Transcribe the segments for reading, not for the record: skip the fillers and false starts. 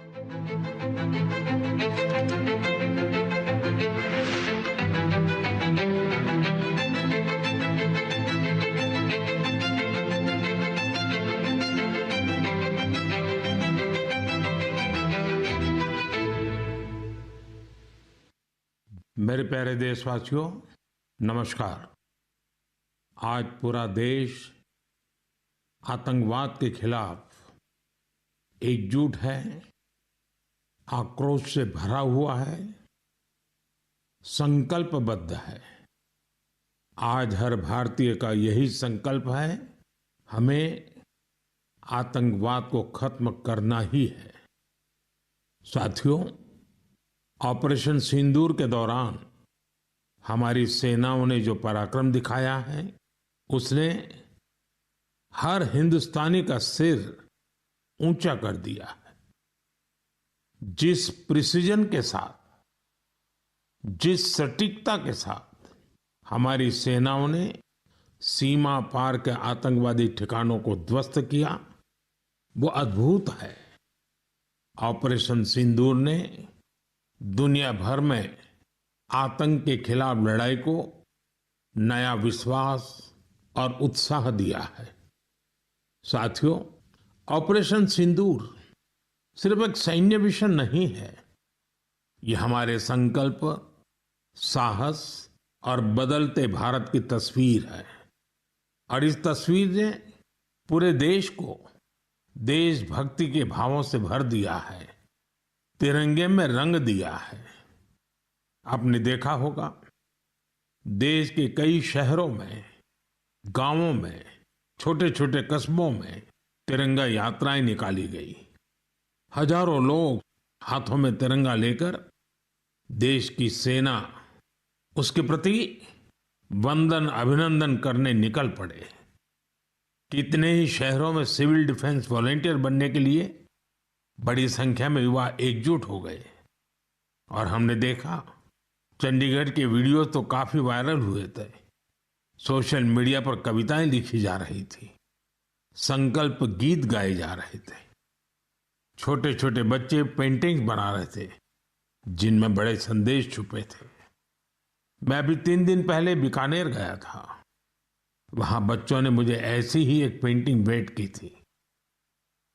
मेरे प्यारे देशवासियों, नमस्कार। आज पूरा देश आतंकवाद के खिलाफ एकजुट है, आक्रोश से भरा हुआ है, संकल्पबद्ध है। आज हर भारतीय का यही संकल्प है, हमें आतंकवाद को खत्म करना ही है। साथियों, ऑपरेशन सिंदूर के दौरान हमारी सेनाओं ने जो पराक्रम दिखाया है, उसने हर हिंदुस्तानी का सिर ऊंचा कर दिया है। जिस प्रिसिजन के साथ, जिस सटीकता के साथ हमारी सेनाओं ने सीमा पार के आतंकवादी ठिकानों को ध्वस्त किया, वो अद्भुत है। ऑपरेशन सिंदूर ने दुनिया भर में आतंक के खिलाफ लड़ाई को नया विश्वास और उत्साह दिया है। साथियों, ऑपरेशन सिंदूर सिर्फ एक सैन्य मिशन नहीं है, ये हमारे संकल्प, साहस और बदलते भारत की तस्वीर है। और इस तस्वीर ने पूरे देश को देशभक्ति के भावों से भर दिया है, तिरंगे में रंग दिया है। आपने देखा होगा, देश के कई शहरों में, गांवों में, छोटे छोटे कस्बों में तिरंगा यात्राएं निकाली गई। हजारों लोग हाथों में तिरंगा लेकर देश की सेना, उसके प्रति वंदन अभिनंदन करने निकल पड़े। कितने ही शहरों में सिविल डिफेंस वॉलंटियर बनने के लिए बड़ी संख्या में युवा एकजुट हो गए। और हमने देखा, चंडीगढ़ के वीडियो तो काफी वायरल हुए थे। सोशल मीडिया पर कविताएं लिखी जा रही थी, संकल्प गीत गाए जा रहे थे, छोटे छोटे बच्चे पेंटिंग्स बना रहे थे जिनमें बड़े संदेश छुपे थे। मैं अभी 3 दिन पहले बीकानेर गया था। वहां बच्चों ने मुझे ऐसी ही एक पेंटिंग भेंट की थी।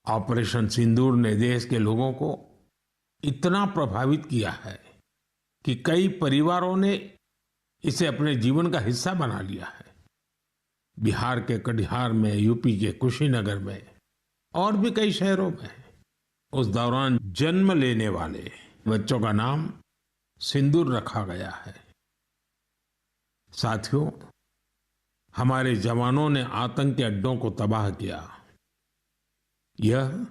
ऑपरेशन सिंदूर ने देश के लोगों को इतना प्रभावित किया है कि कई परिवारों ने इसे अपने जीवन का हिस्सा बना लिया है। बिहार के कटिहार में, यूपी के कुशीनगर में और भी कई शहरों में उस दौरान जन्म लेने वाले बच्चों का नाम सिंदूर रखा गया है। साथियों, हमारे जवानों ने आतंक के अड्डों को तबाह किया। यह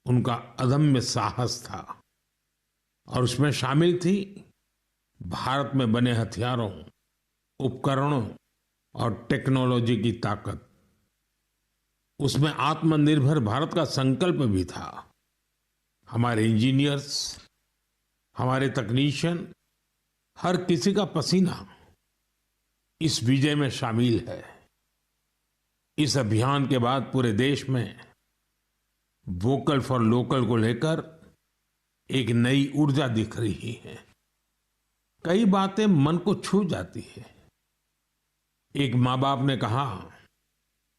उनका अदम्य साहस था और उसमें शामिल थी भारत में बने हथियारों, उपकरणों और टेक्नोलॉजी की ताकत। उसमें आत्मनिर्भर भारत का संकल्प भी था। हमारे इंजीनियर्स, हमारे तकनीशियन, हर किसी का पसीना इस विजय में शामिल है। इस अभियान के बाद पूरे देश में वोकल फॉर लोकल को लेकर एक नई ऊर्जा दिख रही है। कई बातें मन को छू जाती है। एक माँ बाप ने कहा,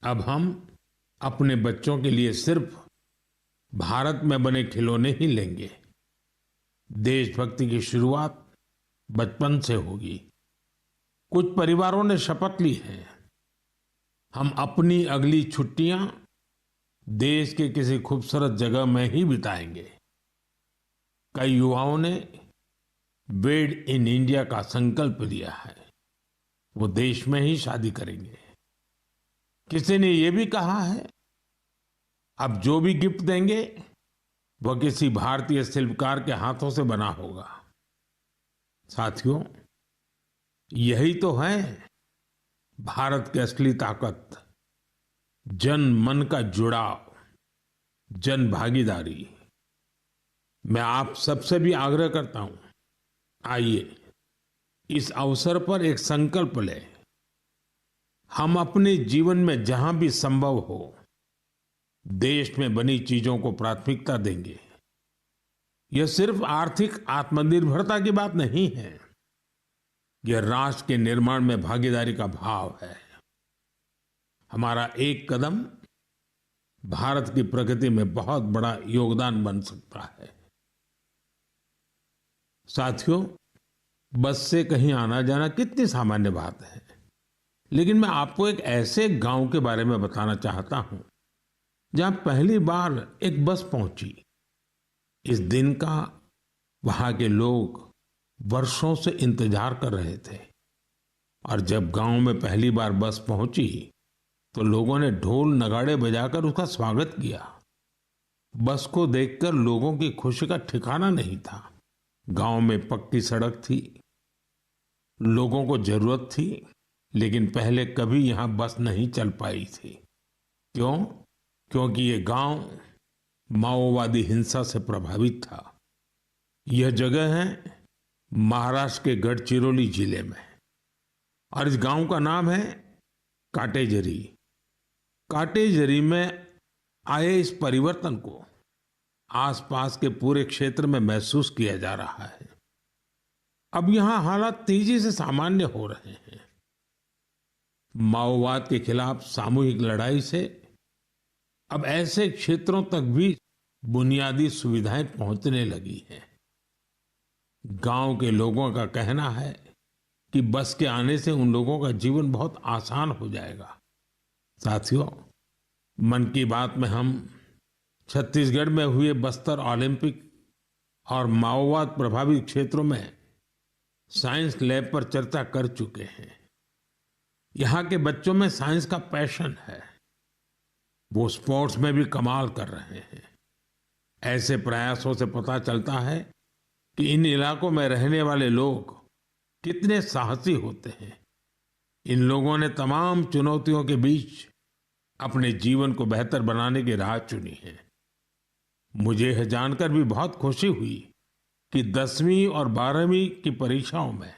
अब हम अपने बच्चों के लिए सिर्फ भारत में बने खिलौने ही लेंगे। देशभक्ति की शुरुआत बचपन से होगी। कुछ परिवारों ने शपथ ली है, हम अपनी अगली छुट्टियां देश के किसी खूबसूरत जगह में ही बिताएंगे। कई युवाओं ने मेड इन इंडिया का संकल्प लिया है, वो देश में ही शादी करेंगे। किसी ने ये भी कहा है, अब जो भी गिफ्ट देंगे वह किसी भारतीय शिल्पकार के हाथों से बना होगा। साथियों, यही तो है भारत की असली ताकत, जन मन का जुड़ाव, जन भागीदारी। मैं आप सबसे भी आग्रह करता हूं, आइए इस अवसर पर एक संकल्प लें। हम अपने जीवन में जहां भी संभव हो देश में बनी चीजों को प्राथमिकता देंगे। यह सिर्फ आर्थिक आत्मनिर्भरता की बात नहीं है, यह राष्ट्र के निर्माण में भागीदारी का भाव है। हमारा एक कदम भारत की प्रगति में बहुत बड़ा योगदान बन सकता है। साथियों, बस से कहीं आना जाना कितनी सामान्य बात है, लेकिन मैं आपको एक ऐसे गांव के बारे में बताना चाहता हूं जहां पहली बार एक बस पहुंची। इस दिन का वहां के लोग वर्षों से इंतजार कर रहे थे और जब गांव में पहली बार बस पहुंची तो लोगों ने ढोल नगाड़े बजाकर उसका स्वागत किया। बस को देखकर लोगों की खुशी का ठिकाना नहीं था। गांव में पक्की सड़क थी, लोगों को जरूरत थी, लेकिन पहले कभी यहां बस नहीं चल पाई थी। क्यों? क्योंकि ये गांव माओवादी हिंसा से प्रभावित था। यह जगह है महाराष्ट्र के गढ़चिरौली जिले में और इस गांव का नाम है काटेजरी। काटेजरी में आए इस परिवर्तन को आसपास के पूरे क्षेत्र में महसूस किया जा रहा है। अब यहां हालात तेजी से सामान्य हो रहे हैं। माओवाद के खिलाफ सामूहिक लड़ाई से अब ऐसे क्षेत्रों तक भी बुनियादी सुविधाएं पहुंचने लगी हैं। गांव के लोगों का कहना है कि बस के आने से उन लोगों का जीवन बहुत आसान हो जाएगा। साथियों, मन की बात में हम छत्तीसगढ़ में हुए बस्तर ओलंपिक और माओवाद प्रभावित क्षेत्रों में साइंस लैब पर चर्चा कर चुके हैं। यहाँ के बच्चों में साइंस का पैशन है, वो स्पोर्ट्स में भी कमाल कर रहे हैं। ऐसे प्रयासों से पता चलता है कि इन इलाकों में रहने वाले लोग कितने साहसी होते हैं। इन लोगों ने तमाम चुनौतियों के बीच अपने जीवन को बेहतर बनाने की राह चुनी है। मुझे यह जानकर भी बहुत खुशी हुई कि 10वीं और 12वीं की परीक्षाओं में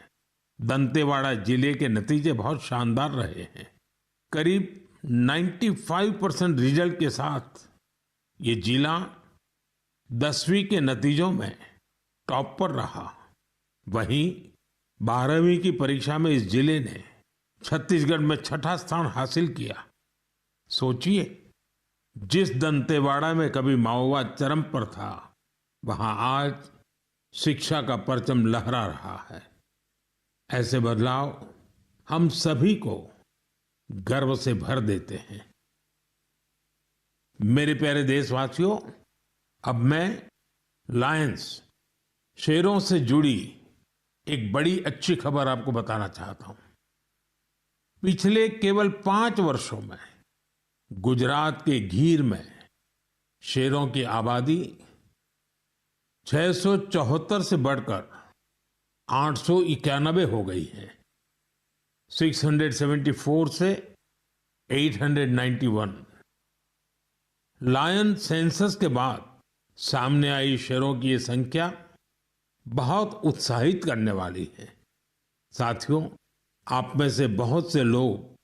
दंतेवाड़ा जिले के नतीजे बहुत शानदार रहे हैं। करीब 95% रिजल्ट के साथ ये जिला 10वीं के नतीजों में टॉप पर रहा। वहीं 12वीं की परीक्षा में इस जिले ने छत्तीसगढ़ में छठा स्थान हासिल किया। सोचिए, जिस दंतेवाड़ा में कभी माओवाद चरम पर था, वहां आज शिक्षा का परचम लहरा रहा है। ऐसे बदलाव हम सभी को गर्व से भर देते हैं। मेरे प्यारे देशवासियों, अब मैं लायंस, शेरों से जुड़ी एक बड़ी अच्छी खबर आपको बताना चाहता हूं। पिछले केवल 5 वर्षों में गुजरात के गीर में शेरों की आबादी 674 से बढ़कर 891 हो गई है। 674 से 891। लायन सेंसस के बाद सामने आई शेरों की ये संख्या बहुत उत्साहित करने वाली है। साथियों, आप में से बहुत से लोग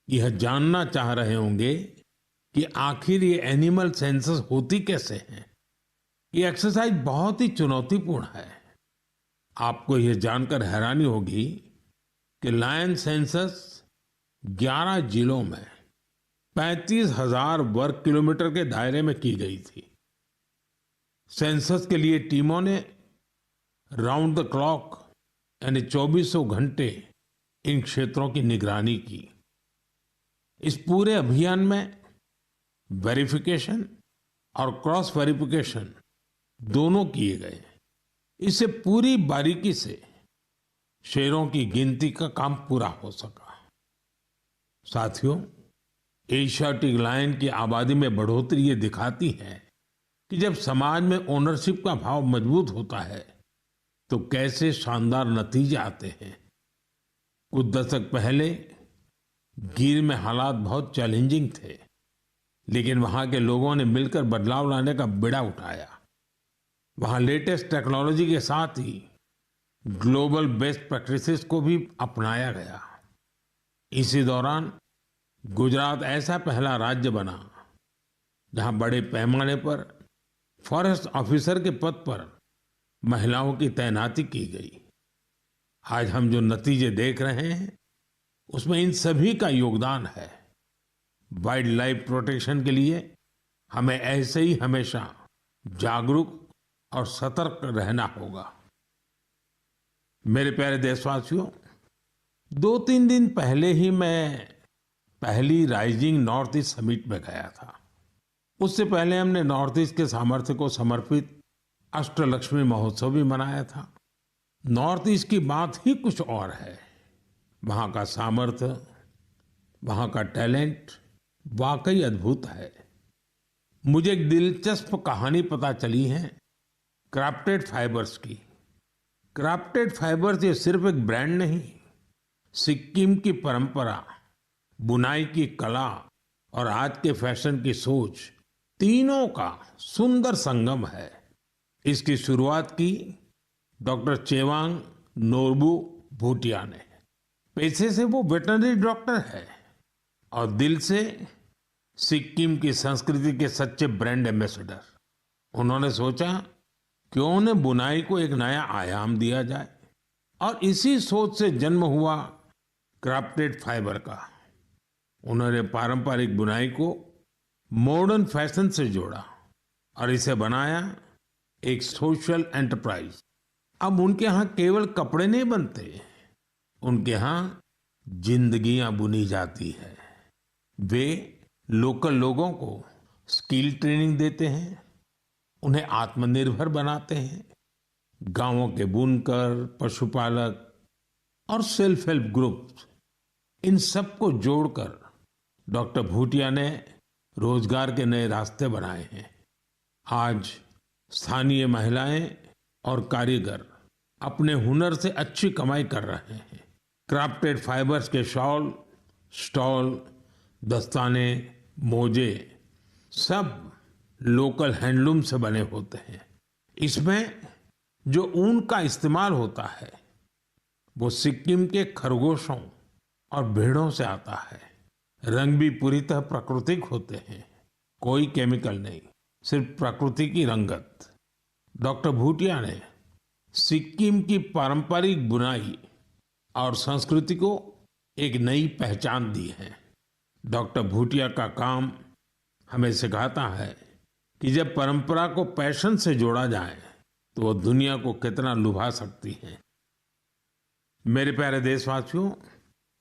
यह जानना चाह रहे होंगे कि आखिर ये एनिमल सेंसस होती कैसे है। ये एक्सरसाइज बहुत ही चुनौतीपूर्ण है। आपको यह जानकर हैरानी होगी कि लायन सेंसस 11 जिलों में 35,000 वर्ग किलोमीटर के दायरे में की गई थी। सेंसस के लिए टीमों ने राउंड द क्लॉक यानी 2400 घंटे इन क्षेत्रों की निगरानी की। इस पूरे अभियान में वेरिफिकेशन और क्रॉस वेरिफिकेशन दोनों किए गए। इससे पूरी बारीकी से शेरों की गिनती का काम पूरा हो सका। साथियों, एशियाटिक लायन की आबादी में बढ़ोतरी ये दिखाती है कि जब समाज में ओनरशिप का भाव मजबूत होता है तो कैसे शानदार नतीजे आते हैं। कुछ दशक पहले गिर में हालात बहुत चैलेंजिंग थे, लेकिन वहां के लोगों ने मिलकर बदलाव लाने का बीड़ा उठाया। वहां लेटेस्ट टेक्नोलॉजी के साथ ही ग्लोबल बेस्ट प्रैक्टिसेस को भी अपनाया गया। इसी दौरान गुजरात ऐसा पहला राज्य बना जहां बड़े पैमाने पर फॉरेस्ट ऑफिसर के पद पर महिलाओं की तैनाती की गई। आज हम जो नतीजे देख रहे हैं उसमें इन सभी का योगदान है। वाइल्ड लाइफ प्रोटेक्शन के लिए हमें ऐसे ही हमेशा जागरूक और सतर्क रहना होगा। मेरे प्यारे देशवासियों, 2-3 दिन पहले ही मैं पहली राइजिंग नॉर्थ ईस्ट समिट में गया था। उससे पहले हमने नॉर्थ ईस्ट के सामर्थ्य को समर्पित अष्टलक्ष्मी महोत्सव भी मनाया था। नॉर्थ ईस्ट की बात ही कुछ और है। वहां का सामर्थ्य, वहां का टैलेंट वाकई अद्भुत है। मुझे एक दिलचस्प कहानी पता चली है क्राफ्टेड फाइबर्स की। क्राफ्टेड फाइबर्स ये सिर्फ एक ब्रांड नहीं, सिक्किम की परंपरा, बुनाई की कला और आज के फैशन की सोच, तीनों का सुंदर संगम है। इसकी शुरुआत की डॉक्टर चेवांग नोरबू भूटिया ने। पेशे से वो वेटरनरी डॉक्टर है और दिल से सिक्किम की संस्कृति के सच्चे ब्रांड एम्बेसडर। उन्होंने सोचा क्यों न बुनाई को एक नया आयाम दिया जाए और इसी सोच से जन्म हुआ क्राफ्टेड फाइबर का। उन्होंने पारंपरिक बुनाई को मॉडर्न फैशन से जोड़ा और इसे बनाया एक सोशल एंटरप्राइज। अब उनके यहाँ केवल कपड़े नहीं बनते, उनके यहाँ जिंदगियां बुनी जाती है। वे लोकल लोगों को स्किल ट्रेनिंग देते हैं, उन्हें आत्मनिर्भर बनाते हैं। गांवों के बुनकर, पशुपालक और सेल्फ हेल्प ग्रुप, इन सबको जोड़कर डॉक्टर भूटिया ने रोजगार के नए रास्ते बनाए हैं। आज स्थानीय महिलाएं और कारीगर अपने हुनर से अच्छी कमाई कर रहे हैं। क्राफ्टेड फाइबर्स के शॉल, स्टॉल, दस्ताने, मोजे सब लोकल हैंडलूम से बने होते हैं। इसमें जो ऊन का इस्तेमाल होता है वो सिक्किम के खरगोशों और भेड़ों से आता है। रंग भी पूरी तरह प्राकृतिक होते हैं, कोई केमिकल नहीं, सिर्फ प्रकृति की रंगत। डॉक्टर भूटिया ने सिक्किम की पारंपरिक बुनाई और संस्कृति को एक नई पहचान दी है। डॉक्टर भूटिया का काम हमें सिखाता है कि जब परंपरा को पैशन से जोड़ा जाए तो वो दुनिया को कितना लुभा सकती है। मेरे प्यारे देशवासियों,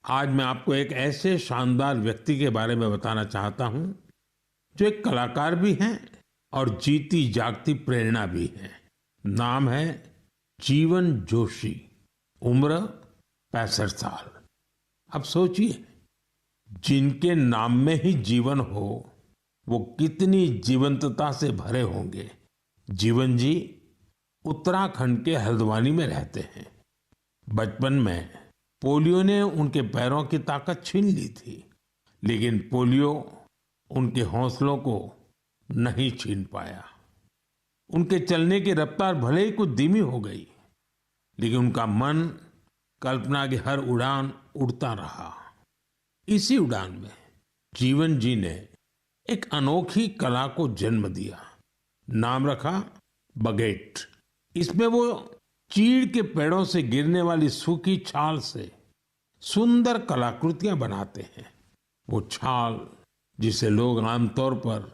आज मैं आपको एक ऐसे शानदार व्यक्ति के बारे में बताना चाहता हूं जो एक कलाकार भी हैं और जीती जागती प्रेरणा भी है। नाम है जीवन जोशी। उम्र 65 साल। अब सोचिए, जिनके नाम में ही जीवन हो वो कितनी जीवंतता से भरे होंगे। जीवन जी उत्तराखंड के हल्द्वानी में रहते हैं। बचपन में पोलियो ने उनके पैरों की ताकत छीन ली थी, लेकिन पोलियो उनके हौसलों को नहीं छीन पाया। उनके चलने की रफ्तार भले ही कुछ धीमी हो गई, लेकिन उनका मन कल्पना की हर उड़ान उड़ता रहा। इसी उड़ान में जीवन जी ने एक अनोखी कला को जन्म दिया। नाम रखा बगेट। इसमें वो चीड़ के पेड़ों से गिरने वाली सूखी छाल से सुंदर कलाकृतियां बनाते हैं। वो छाल जिसे लोग आमतौर पर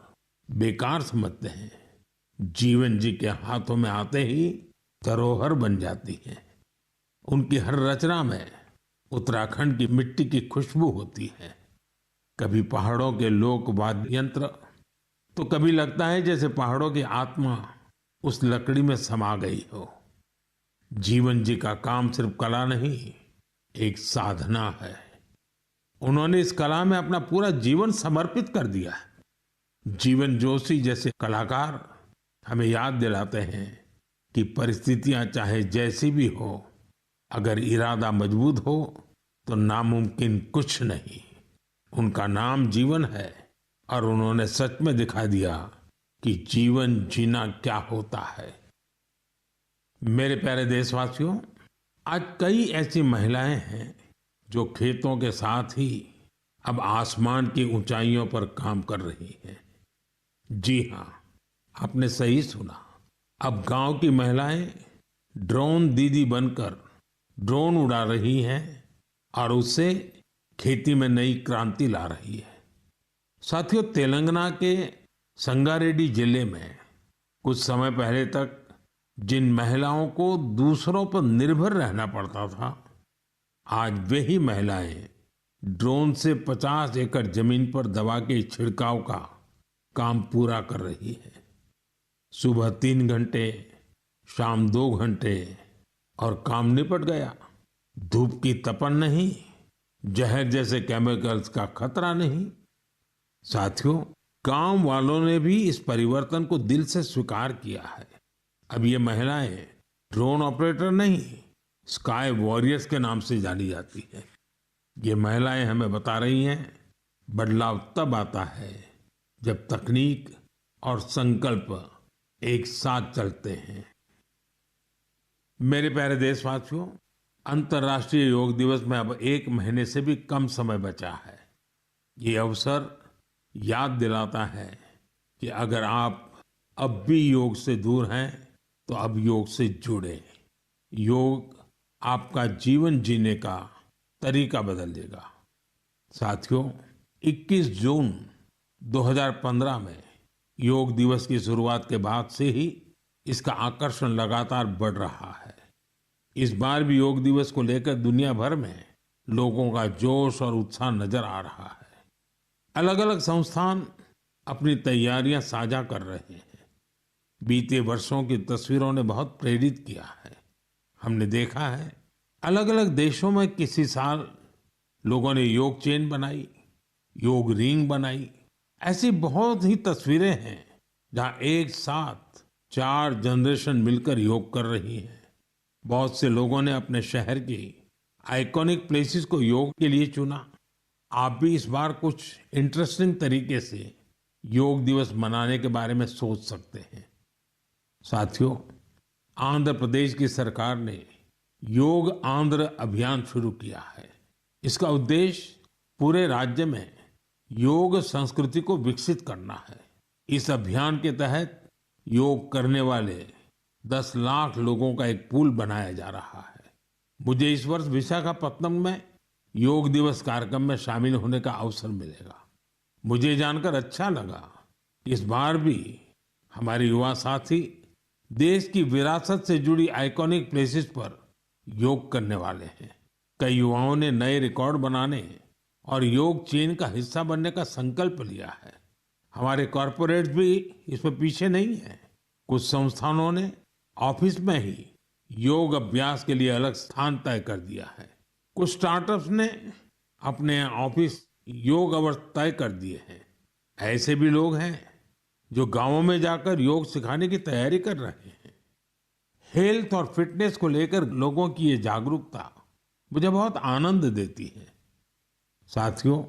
बेकार समझते हैं, जीवन जी के हाथों में आते ही धरोहर बन जाती है। उनकी हर रचना में उत्तराखंड की मिट्टी की खुशबू होती है। कभी पहाड़ों के लोक वाद्य यंत्र, तो कभी लगता है जैसे पहाड़ों की आत्मा उस लकड़ी में समा गई हो। जीवन जी का काम सिर्फ कला नहीं, एक साधना है। उन्होंने इस कला में अपना पूरा जीवन समर्पित कर दिया है। जीवन जोशी जैसे कलाकार हमें याद दिलाते हैं कि परिस्थितियां चाहे जैसी भी हो, अगर इरादा मजबूत हो तो नामुमकिन कुछ नहीं। उनका नाम जीवन है और उन्होंने सच में दिखा दिया कि जीवन जीना क्या होता है। मेरे प्यारे देशवासियों, आज कई ऐसी महिलाएं हैं जो खेतों के साथ ही अब आसमान की ऊंचाइयों पर काम कर रही हैं। जी हाँ, आपने सही सुना। अब गांव की महिलाएं ड्रोन दीदी बनकर ड्रोन उड़ा रही हैं और उससे खेती में नई क्रांति ला रही है। साथियों, तेलंगाना के संगारेड्डी जिले में कुछ समय पहले तक जिन महिलाओं को दूसरों पर निर्भर रहना पड़ता था, आज वही महिलाएं ड्रोन से 50 एकड़ जमीन पर दवा के छिड़काव का काम पूरा कर रही है। सुबह 3 घंटे, शाम 2 घंटे और काम निपट गया। धूप की तपन नहीं, जहर जैसे केमिकल्स का खतरा नहीं। साथियों, गांव वालों ने भी इस परिवर्तन को दिल से स्वीकार किया है। अब ये महिलाएं ड्रोन ऑपरेटर नहीं, स्काई वॉरियर्स के नाम से जानी जाती है। ये महिलाएं हमें बता रही हैं, बदलाव तब आता है जब तकनीक और संकल्प एक साथ चलते हैं। मेरे प्यारे देशवासियों, अंतर्राष्ट्रीय योग दिवस में अब 1 महीने से भी कम समय बचा है। ये अवसर याद दिलाता है कि अगर आप अब भी योग से दूर हैं तो अब योग से जुड़े। योग आपका जीवन जीने का तरीका बदल देगा। साथियों, 21 जून 2015 में योग दिवस की शुरुआत के बाद से ही इसका आकर्षण लगातार बढ़ रहा है। इस बार भी योग दिवस को लेकर दुनिया भर में लोगों का जोश और उत्साह नजर आ रहा है। अलग अलग संस्थान अपनी तैयारियां साझा कर रहे हैं। बीते वर्षों की तस्वीरों ने बहुत प्रेरित किया है। हमने देखा है अलग अलग देशों में किसी साल लोगों ने योग चेन बनाई, योग रिंग बनाई। ऐसी बहुत ही तस्वीरें हैं जहां एक साथ 4 जनरेशन मिलकर योग कर रही हैं। बहुत से लोगों ने अपने शहर की आइकॉनिक प्लेसेस को योग के लिए चुना। आप भी इस बार कुछ इंटरेस्टिंग तरीके से योग दिवस मनाने के बारे में सोच सकते हैं। साथियों, आंध्र प्रदेश की सरकार ने योग आंध्र अभियान शुरू किया है। इसका उद्देश्य पूरे राज्य में योग संस्कृति को विकसित करना है। इस अभियान के तहत योग करने वाले 10 लाख लोगों का एक पूल बनाया जा रहा है। मुझे इस वर्ष विशाखापत्तनम में योग दिवस कार्यक्रम में शामिल होने का अवसर मिलेगा। मुझे जानकर अच्छा लगा कि इस बार भी हमारे युवा साथी देश की विरासत से जुड़ी आइकॉनिक प्लेसेस पर योग करने वाले हैं। कई युवाओं ने नए रिकॉर्ड बनाने और योग चेन का हिस्सा बनने का संकल्प लिया है। हमारे कॉरपोरेट्स भी इसमें पीछे नहीं है। कुछ संस्थानों ने ऑफिस में ही योग अभ्यास के लिए अलग स्थान तय कर दिया है। कुछ स्टार्टअप्स ने अपने ऑफिस योग अवर्स तय कर दिए हैं। ऐसे भी लोग हैं जो गांवों में जाकर योग सिखाने की तैयारी कर रहे हैं। हेल्थ और फिटनेस को लेकर लोगों की ये जागरूकता मुझे बहुत आनंद देती है। साथियों,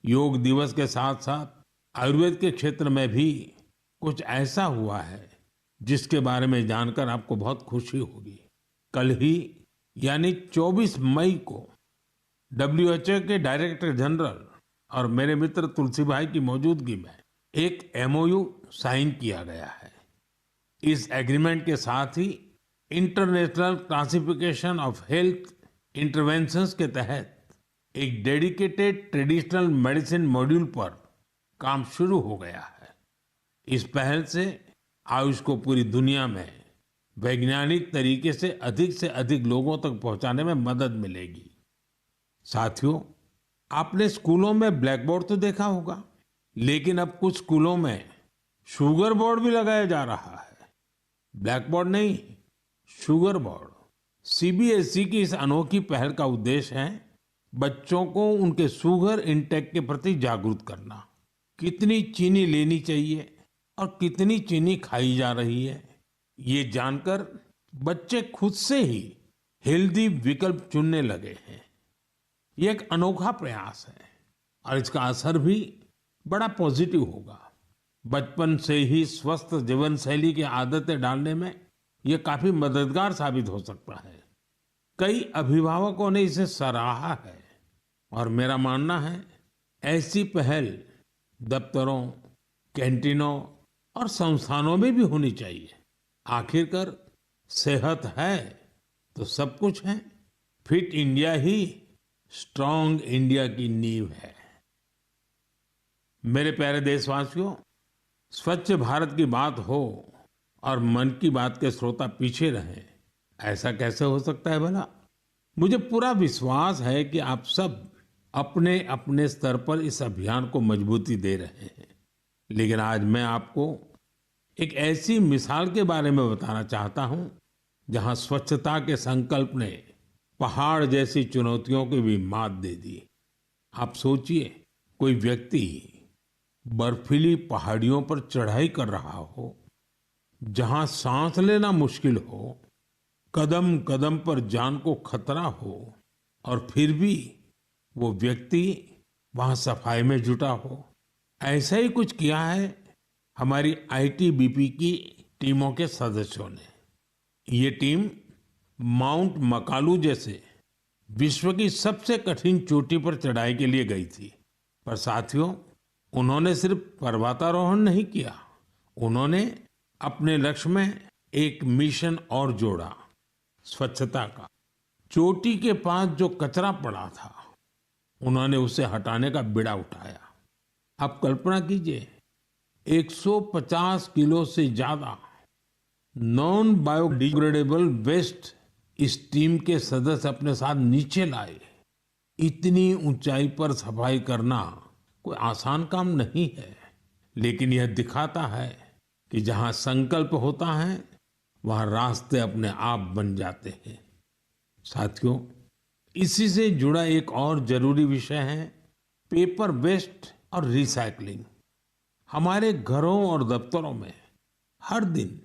योग दिवस के साथ साथ आयुर्वेद के क्षेत्र में भी कुछ ऐसा हुआ है जिसके बारे में जानकर आपको बहुत खुशी होगी। कल ही यानी 24 मई को WHO के डायरेक्टर जनरल और मेरे मित्र तुलसी भाई की मौजूदगी में एक MOU साइन किया गया है। इस एग्रीमेंट के साथ ही international classification of health interventions के तहत एक डेडिकेटेड ट्रेडिशनल मेडिसिन मॉड्यूल पर काम शुरू हो गया है। इस पहल से आयुष को पूरी दुनिया में वैज्ञानिक तरीके से अधिक लोगों तक पहुंचाने में मदद मिलेगी। साथियों, आपने स्कूलों में ब्लैक बोर्ड तो देखा होगा, लेकिन अब कुछ स्कूलों में शुगर बोर्ड भी लगाया जा रहा है। ब्लैक बोर्ड नहीं, शुगर बोर्ड। CBSE की इस अनोखी पहल का उद्देश्य है बच्चों को उनके शुगर इंटेक के प्रति जागरूक करना। कितनी चीनी लेनी चाहिए और कितनी चीनी खाई जा रही है, ये जानकर बच्चे खुद से ही हेल्दी विकल्प चुनने लगे हैं। ये एक अनोखा प्रयास है और इसका असर भी बड़ा पॉजिटिव होगा। बचपन से ही स्वस्थ जीवन शैली की आदतें डालने में ये काफी मददगार साबित हो सकता है। कई अभिभावकों ने इसे सराहा है और मेरा मानना है ऐसी पहल दफ्तरों, कैंटीनों और संस्थानों में भी होनी चाहिए। आखिरकार सेहत है तो सब कुछ है। फिट इंडिया ही स्ट्रांग इंडिया की नींव है। मेरे प्यारे देशवासियों, स्वच्छ भारत की बात हो और मन की बात के श्रोता पीछे रहें, ऐसा कैसे हो सकता है भला? मुझे पूरा विश्वास है कि आप सब अपने अपने स्तर पर इस अभियान को मजबूती दे रहे हैं। लेकिन आज मैं आपको एक ऐसी मिसाल के बारे में बताना चाहता हूं जहां स्वच्छता के संकल्प ने पहाड़ जैसी चुनौतियों की भी मात दे दी। आप सोचिए, कोई व्यक्ति बर्फीली पहाड़ियों पर चढ़ाई कर रहा हो, जहां सांस लेना मुश्किल हो, कदम कदम पर जान को खतरा हो, और फिर भी वो व्यक्ति वहां सफाई में जुटा हो। ऐसा ही कुछ किया है हमारी आईटीबीपी की टीमों के सदस्यों ने। ये टीम माउंट मकालू जैसे विश्व की सबसे कठिन चोटी पर चढ़ाई के लिए गई थी। पर साथियों, उन्होंने सिर्फ पर्वतारोहण नहीं किया, उन्होंने अपने लक्ष्य में एक मिशन और जोड़ा, स्वच्छता का। चोटी के पास जो कचरा पड़ा था, उन्होंने उसे हटाने का बीड़ा उठाया। आप कल्पना कीजिए, 150 किलो से ज्यादा नॉन बायोडिग्रेडेबल वेस्ट इस टीम के सदस्य अपने साथ नीचे लाए। इतनी ऊंचाई पर सफाई करना कोई आसान काम नहीं है, लेकिन यह दिखाता है कि जहां संकल्प होता है वहां रास्ते अपने आप बन जाते हैं। साथियों, इसी से जुड़ा एक और जरूरी विषय है पेपर वेस्ट और रिसाइकलिंग। हमारे घरों और दफ्तरों में हर दिन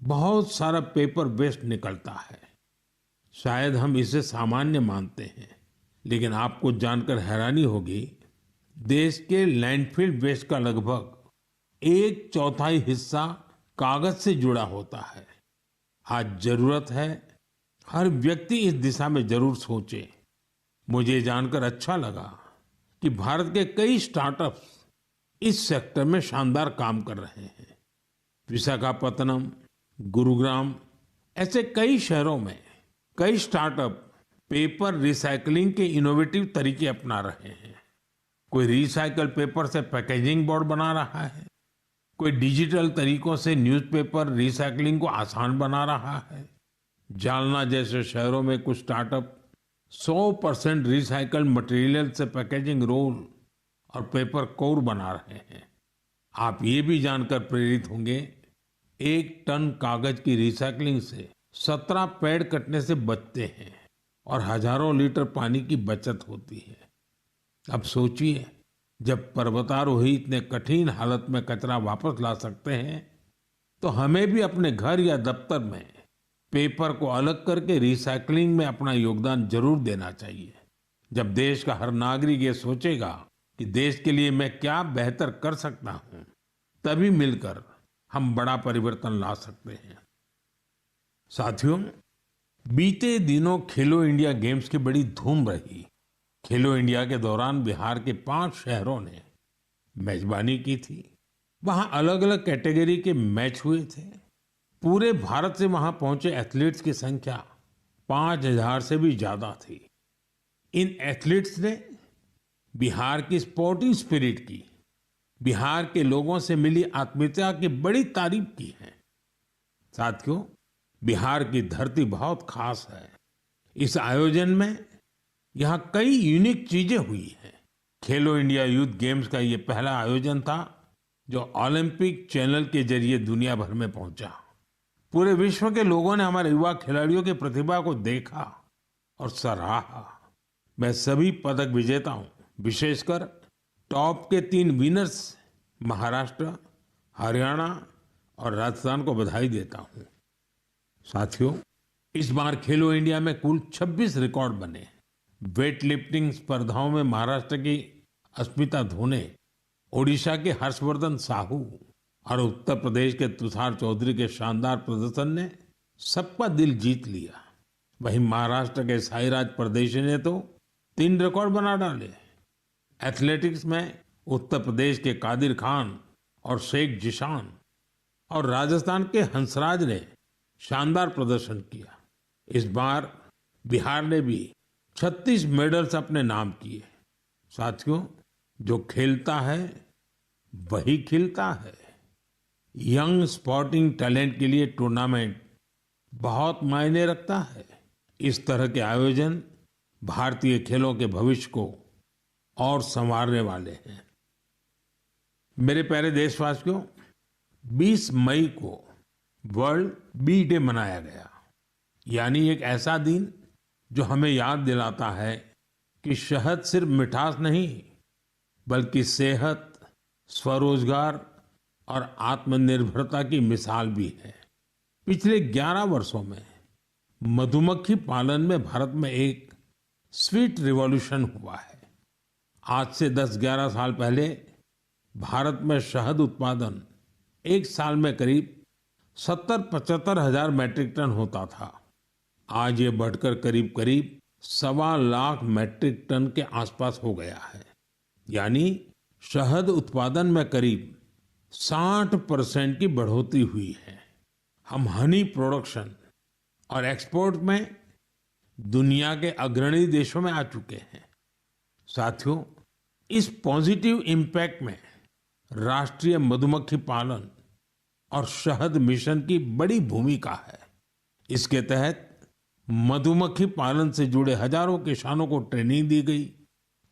बहुत सारा पेपर वेस्ट निकलता है। शायद हम इसे सामान्य मानते हैं, लेकिन आपको जानकर हैरानी होगी, देश के लैंडफिल वेस्ट का लगभग 1/4 हिस्सा कागज से जुड़ा होता है। आज जरूरत है हर व्यक्ति इस दिशा में जरूर सोचे। मुझे जानकर अच्छा लगा कि भारत के कई स्टार्टअप्स इस सेक्टर में शानदार काम कर रहे हैं। विशाखापत्तनम, गुरुग्राम ऐसे कई शहरों में कई स्टार्टअप पेपर रिसाइकलिंग के इनोवेटिव तरीके अपना रहे हैं। कोई रिसाइकल पेपर से पैकेजिंग बोर्ड बना रहा है, कोई डिजिटल तरीकों से न्यूज़पेपर रिसाइकलिंग को आसान बना रहा है। जालना जैसे शहरों में कुछ स्टार्टअप 100% रिसाइकल्ड मटेरियल से पैकेजिंग रोल और पेपर कोर बना रहे हैं। आप ये भी जानकर प्रेरित होंगे, 1 टन कागज की रिसाइकलिंग से 17 पेड़ कटने से बचते हैं और हजारों लीटर पानी की बचत होती है। अब सोचिए, जब पर्वतारोही इतने कठिन हालत में कचरा वापस ला सकते हैं, तो हमें भी अपने घर या दफ्तर में पेपर को अलग करके रिसाइकलिंग में अपना योगदान जरूर देना चाहिए। जब देश का हर नागरिक ये सोचेगा कि देश के लिए मैं क्या बेहतर कर सकता हूं, तभी मिलकर हम बड़ा परिवर्तन ला सकते हैं। साथियों, बीते दिनों खेलो इंडिया गेम्स की बड़ी धूम रही। खेलो इंडिया के दौरान बिहार के 5 शहरों ने मेजबानी की थी। वहां अलग अलग कैटेगरी के मैच हुए थे। पूरे भारत से वहां पहुंचे एथलीट्स की संख्या 5,000 से भी ज्यादा थी। इन एथलीट्स ने बिहार की स्पोर्टिंग स्पिरिट की, बिहार के लोगों से मिली आत्मीयता की बड़ी तारीफ की है। साथियों, बिहार की धरती बहुत खास है। इस आयोजन में यहाँ कई यूनिक चीजें हुई हैं। खेलो इंडिया यूथ गेम्स का ये पहला आयोजन था जो ओलंपिक चैनल के जरिए दुनिया भर में पहुंचा। पूरे विश्व के लोगों ने हमारे युवा खिलाड़ियों की प्रतिभा को देखा और सराहा। मैं सभी पदक विजेताओं, विशेषकर टॉप के 3 विनर्स महाराष्ट्र, हरियाणा और राजस्थान को बधाई देता हूं। साथियों, इस बार खेलो इंडिया में कुल 26 रिकॉर्ड बने। वेट लिफ्टिंग स्पर्धाओं में महाराष्ट्र की अस्मिता धोने, ओडिशा के हर्षवर्धन साहू और उत्तर प्रदेश के तुषार चौधरी के शानदार प्रदर्शन ने सबका दिल जीत लिया। वहीं महाराष्ट्र के साईराज परदेशी ने तो 3 रिकॉर्ड बना डाले। एथलेटिक्स में उत्तर प्रदेश के कादिर खान और शेख जिशान और राजस्थान के हंसराज ने शानदार प्रदर्शन किया। इस बार बिहार ने भी 36 मेडल्स अपने नाम किए। साथियों, जो खेलता है वही खिलता है। यंग स्पोर्टिंग टैलेंट के लिए टूर्नामेंट बहुत मायने रखता है। इस तरह के आयोजन भारतीय खेलों के भविष्य को और संवारने वाले हैं। मेरे प्यारे देशवासियों, 20 मई को वर्ल्ड बी डे मनाया गया। यानी एक ऐसा दिन जो हमें याद दिलाता है कि शहद सिर्फ मिठास नहीं, बल्कि सेहत, स्वरोजगार और आत्मनिर्भरता की मिसाल भी है। पिछले 11 वर्षों में मधुमक्खी पालन में भारत में एक स्वीट रिवॉल्यूशन हुआ है। आज से 10-11 साल पहले भारत में शहद उत्पादन एक साल में करीब 70-75 हजार मैट्रिक टन होता था। आज ये बढ़कर करीब करीब 1.25 लाख मैट्रिक टन के आसपास हो गया है। यानी शहद उत्पादन में करीब 60% की बढ़ोतरी हुई है। हम हनी प्रोडक्शन और एक्सपोर्ट में दुनिया के अग्रणी देशों में आ चुके हैं। साथियों, इस पॉजिटिव इम्पैक्ट में राष्ट्रीय मधुमक्खी पालन और शहद मिशन की बड़ी भूमिका है। इसके तहत मधुमक्खी पालन से जुड़े हजारों किसानों को ट्रेनिंग दी गई,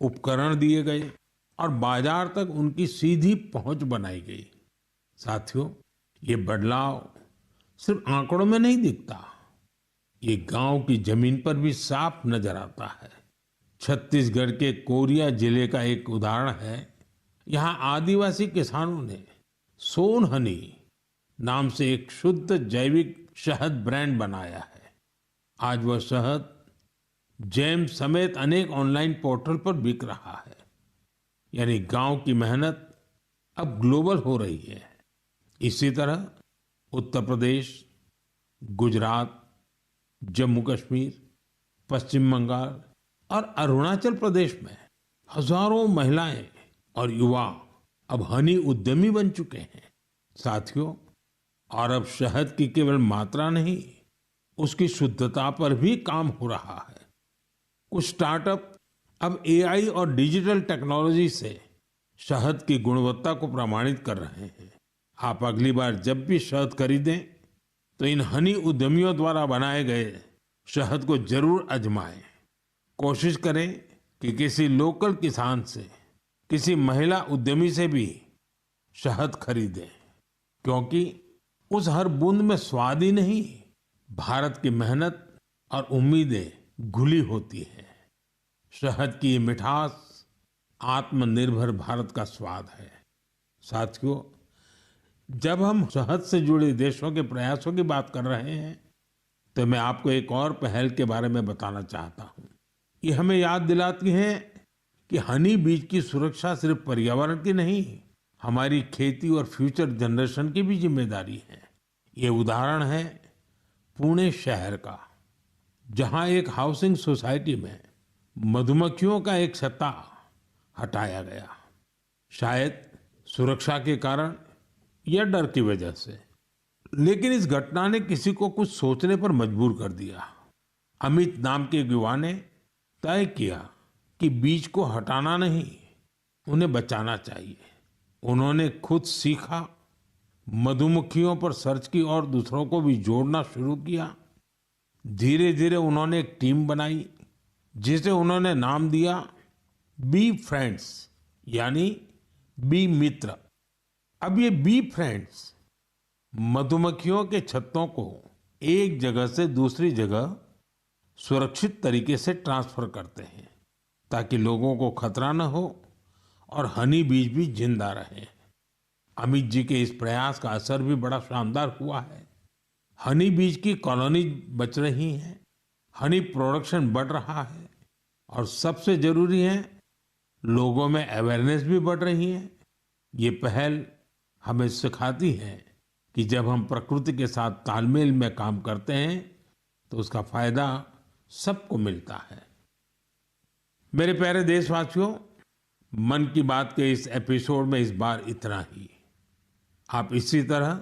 उपकरण दिए गए और बाजार तक उनकी सीधी पहुंच बनाई गई। साथियों, ये बदलाव सिर्फ आंकड़ों में नहीं दिखता, ये गांव की जमीन पर भी साफ नजर आता है। छत्तीसगढ़ के कोरिया जिले का एक उदाहरण है। यहाँ आदिवासी किसानों ने सोन हनी नाम से एक शुद्ध जैविक शहद ब्रांड बनाया है। आज वह शहद जैम समेत अनेक ऑनलाइन पोर्टल पर बिक रहा है। यानी गांव की मेहनत अब ग्लोबल हो रही है। इसी तरह उत्तर प्रदेश, गुजरात, जम्मू कश्मीर, पश्चिम बंगाल और अरुणाचल प्रदेश में हजारों महिलाएं और युवा अब हनी उद्यमी बन चुके हैं। साथियों, और अब शहद की केवल मात्रा नहीं, उसकी शुद्धता पर भी काम हो रहा है। कुछ स्टार्टअप अब एआई और डिजिटल टेक्नोलॉजी से शहद की गुणवत्ता को प्रमाणित कर रहे हैं। आप अगली बार जब भी शहद खरीदें तो इन हनी उद्यमियों द्वारा बनाए गए शहद को जरूर आजमाएं। कोशिश करें कि किसी लोकल किसान से, किसी महिला उद्यमी से भी शहद खरीदें, क्योंकि उस हर बूंद में स्वाद ही नहीं, भारत की मेहनत और उम्मीदें घुली होती हैं। शहद की ये मिठास आत्मनिर्भर भारत का स्वाद है। साथियों, जब हम शहद से जुड़े देशों के प्रयासों की बात कर रहे हैं, तो मैं आपको एक और पहल के बारे में बताना चाहता हूँ। ये हमें याद दिलाती है कि हनी बीज की सुरक्षा सिर्फ पर्यावरण की नहीं, हमारी खेती और फ्यूचर जनरेशन की भी जिम्मेदारी है। ये उदाहरण है पुणे शहर का, जहाँ एक हाउसिंग सोसाइटी में मधुमक्खियों का एक छत्ता हटाया गया। शायद सुरक्षा के कारण या डर की वजह से, लेकिन इस घटना ने किसी को कुछ सोचने पर मजबूर कर दिया। अमित नाम के एक युवा ने तय किया कि बीज को हटाना नहीं, उन्हें बचाना चाहिए। उन्होंने खुद सीखा, मधुमक्खियों पर सर्च की और दूसरों को भी जोड़ना शुरू किया। धीरे धीरे उन्होंने एक टीम बनाई जिसे उन्होंने नाम दिया बी फ्रेंड्स, यानी बी मित्र। अब ये बी फ्रेंड्स मधुमक्खियों के छत्तों को एक जगह से दूसरी जगह सुरक्षित तरीके से ट्रांसफर करते हैं, ताकि लोगों को खतरा न हो और हनी बीज भी जिंदा रहे। अमित जी के इस प्रयास का असर भी बड़ा शानदार हुआ है। हनी बीज की कॉलोनी बच रही है, हनी प्रोडक्शन बढ़ रहा है और सबसे जरूरी है, लोगों में अवेयरनेस भी बढ़ रही है। ये पहल हमें सिखाती है कि जब हम प्रकृति के साथ तालमेल में काम करते हैं तो उसका फायदा सबको मिलता है। मेरे प्यारे देशवासियों, मन की बात के इस एपिसोड में इस बार इतना ही। आप इसी तरह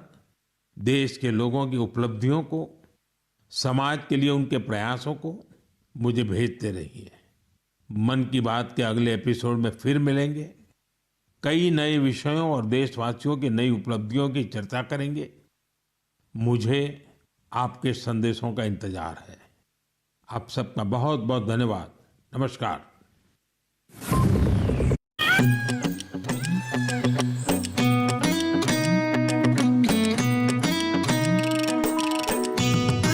देश के लोगों की उपलब्धियों को, समाज के लिए उनके प्रयासों को मुझे भेजते रहिए। मन की बात के अगले एपिसोड में फिर मिलेंगे। कई नए विषयों और देशवासियों की नई उपलब्धियों की चर्चा करेंगे। मुझे आपके संदेशों का इंतजार है। आप सबका बहुत बहुत धन्यवाद। नमस्कार।